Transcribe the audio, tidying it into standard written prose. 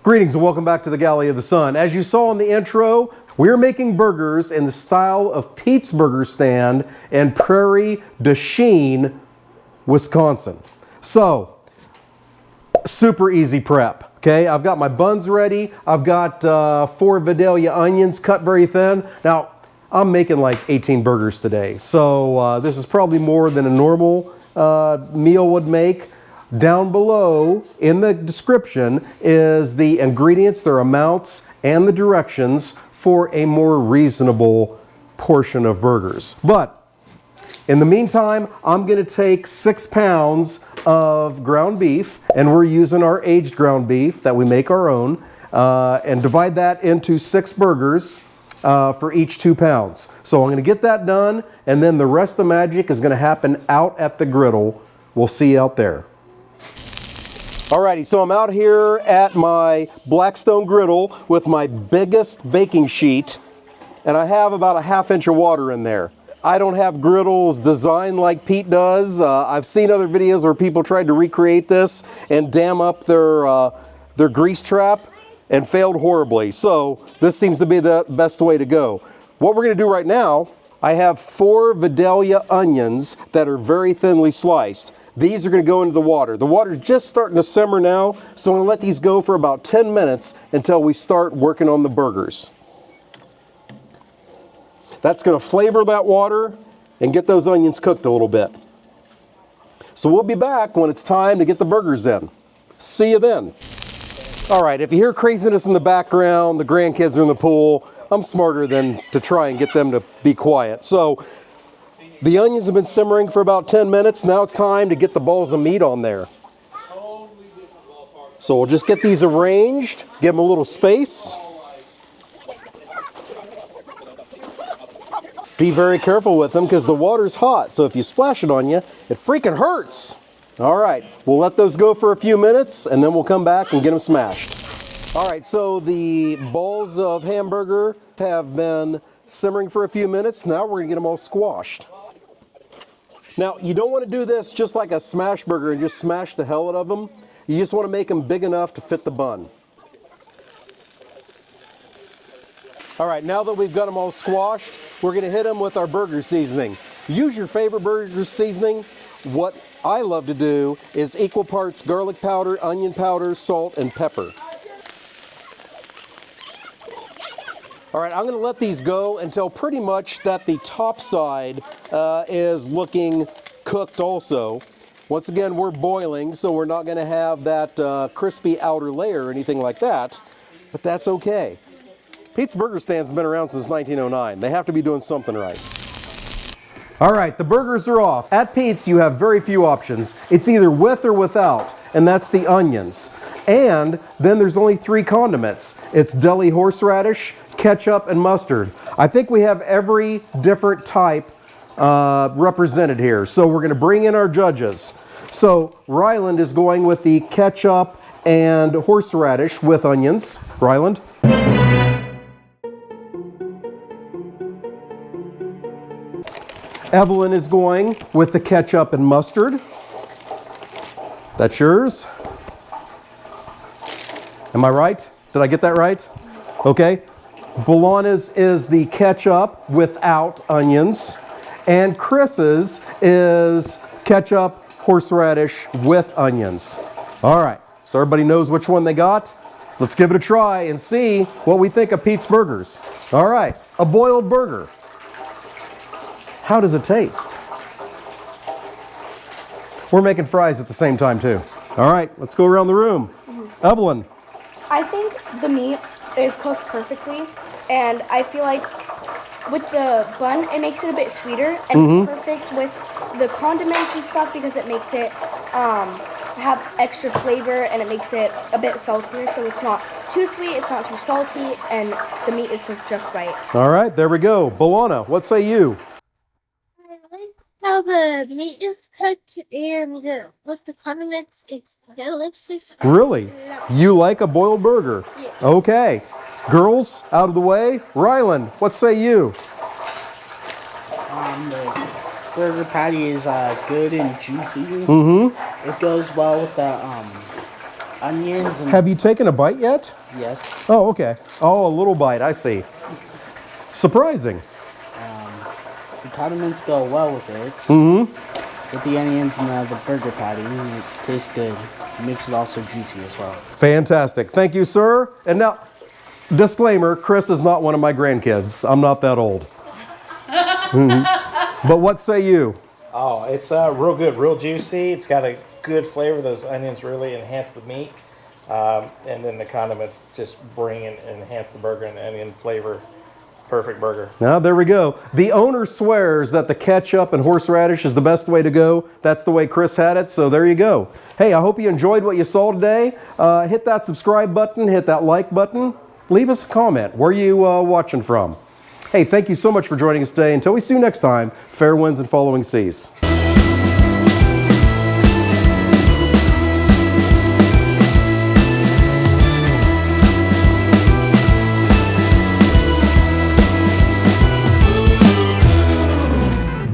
Greetings and welcome back to the Galley of the Sun. As you saw in the intro, we're making burgers in the style of Pete's Burger Stand in Prairie du Chien, Wisconsin. So, super easy prep, okay? I've got my buns ready. I've got 4 Vidalia onions cut very thin. Now, I'm making like 18 burgers today, so this is probably more than a normal meal would make. Down below in the description is the ingredients, their amounts, and the directions for a more reasonable portion of burgers. But in the meantime, I'm going to take 6 pounds of ground beef, and we're using our aged ground beef that we make our own, and divide that into 6 burgers for each 2 pounds. So I'm going to get that done, and then the rest of the magic is going to happen out at the griddle. We'll see you out there. Alrighty, so I'm out here at my Blackstone griddle with my biggest baking sheet, and I have about a ½ inch of water in there. I don't have griddles designed like Pete does. I've seen other videos where people tried to recreate this and dam up their grease trap and failed horribly. So this seems to be the best way to go. What we're gonna do right now, I have 4 Vidalia onions that are very thinly sliced. These are going to go into the water. The water's just starting to simmer now, so I'm going to let these go for about 10 minutes until we start working on the burgers. That's going to flavor that water and get those onions cooked a little bit. So we'll be back when it's time to get the burgers in. See you then. All right, if you hear craziness in the background, the grandkids are in the pool, I'm smarter than to try and get them to be quiet. So the onions have been simmering for about 10 minutes. Now it's time to get the balls of meat on there. So we'll just get these arranged, give them a little space. Be very careful with them because the water's hot. So if you splash it on you, it freaking hurts. All right, we'll let those go for a few minutes and then we'll come back and get them smashed. All right, so the balls of hamburger have been simmering for a few minutes. Now we're gonna get them all squashed. Now, you don't want to do this just like a smash burger and just smash the hell out of them. You just want to make them big enough to fit the bun. All right, now that we've got them all squashed, we're going to hit them with our burger seasoning. Use your favorite burger seasoning. What I love to do is equal parts garlic powder, onion powder, salt, and pepper. All right, I'm going to let these go until pretty much that the top side is looking cooked also. Once again, we're boiling, so we're not going to have that crispy outer layer or anything like that, but that's okay. Pete's Burger Stand's been around since 1909. They have to be doing something right. All right, the burgers are off. At Pete's, you have very few options. It's either with or without, and that's the onions. And then there's only 3 condiments. It's deli horseradish, ketchup, and mustard. I think we have every different type represented here. So we're going to bring in our judges. So Ryland is going with the ketchup and horseradish with onions. Ryland? Evelyn is going with the ketchup and mustard. That's yours. Am I right? Did I get that right? Okay. Bologna's is the ketchup without onions. And Chris's is ketchup, horseradish with onions. All right. So everybody knows which one they got. Let's give it a try and see what we think of Pete's Burgers. All right. A boiled burger. How does it taste? We're making fries at the same time too. All right. Let's go around the room. Evelyn. I think the meat is cooked perfectly, and I feel like with the bun, it makes it a bit sweeter, and it's perfect with the condiments and stuff because it makes it have extra flavor, and it makes it a bit saltier, so it's not too sweet, it's not too salty, and the meat is cooked just right. All right, there we go. Bologna, what say you? I like how the meat is cooked and with the condiments, it's delicious. Really? You like a boiled burger? Yeah. Okay. Girls, out of the way. Ryland, what say you? The burger patty is good and juicy. Mm-hmm. It goes well with the onions and Have you taken a bite yet? yes. Oh, okay. Oh, a little bite. I see. Surprising. The condiments go well with it. Mm-hmm. With the onions and the burger patty, it tastes good. It makes it also juicy as well. Fantastic. Thank you, sir. And now, disclaimer, Chris is not one of my grandkids. I'm not that old. But what say you? Oh, it's real good, real juicy. It's got a good flavor. Those onions really enhance the meat. And then the condiments just bring and enhance the burger and the onion flavor. Perfect burger. Now, there we go. The owner swears that the ketchup and horseradish is the best way to go. That's the way Chris had it, so there you go. Hey, I hope you enjoyed what you saw today. Hit that subscribe button, hit that like button. Leave us a comment. Where are you watching from? Hey, thank you so much for joining us today. Until we see you next time, fair winds and following seas.